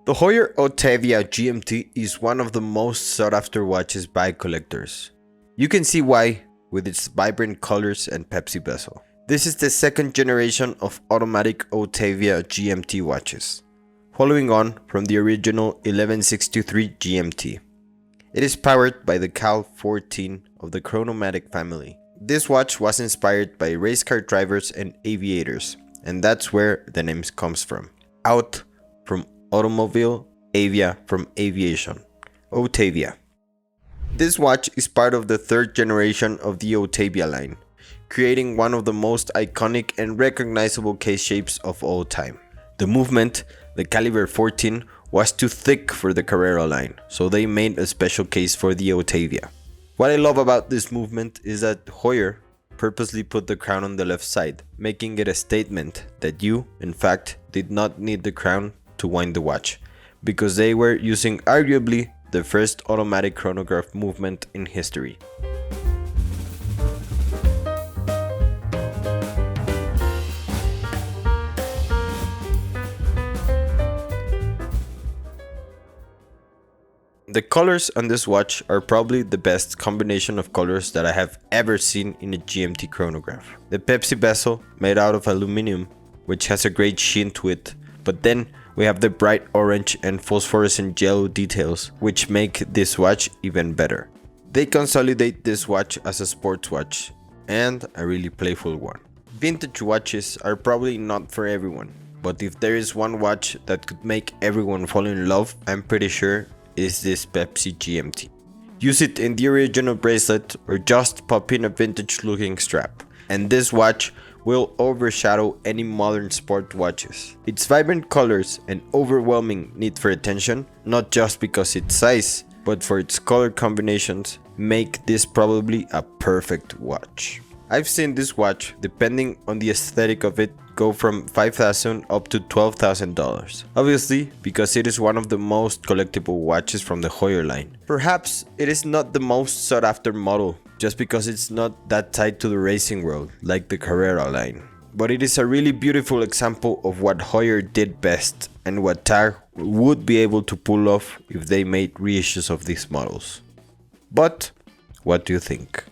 The Heuer Autavia GMT is one of the most sought after watches by collectors. You can see why with its vibrant colors and Pepsi bezel. This is the second generation of automatic Autavia GMT watches, following on from the original 1163 GMT. It is powered by the Cal 14 of the Chronomatic family. This watch was inspired by race car drivers and aviators, and that's where the name comes from. Aut from automobile, avia from aviation. Autavia. This watch is part of the third generation of the Autavia line, creating one of the most iconic and recognizable case shapes of all time. The movement, the caliber 14, was too thick for the Carrera line, so they made a special case for the Autavia. What I love about this movement is that Heuer purposely put the crown on the left side, making it a statement that you, in fact, did not need the crown to wind the watch, because they were using arguably the first automatic chronograph movement in history. The colors on this watch are probably the best combination of colors that I have ever seen in a GMT chronograph. The Pepsi bezel made out of aluminum, which has a great sheen to it, but then we have the bright orange and phosphorescent yellow details, which make this watch even better. They consolidate this watch as a sports watch, and a really playful one. Vintage watches are probably not for everyone, but if there is one watch that could make everyone fall in love, I'm pretty sure is this Pepsi GMT. Use it in the original bracelet or just pop in a vintage looking strap, and this watch will overshadow any modern sport watches. Its vibrant colors and overwhelming need for attention, not just because its size, but for its color combinations, make this probably a perfect watch. I've seen this watch, depending on the aesthetic of it, go from $5,000 up to $12,000. Obviously, because it is one of the most collectible watches from the Heuer line. Perhaps it is not the most sought after model, just because it's not that tied to the racing world like the Carrera line. But it is a really beautiful example of what Heuer did best and what Tag would be able to pull off if they made reissues of these models. But what do you think?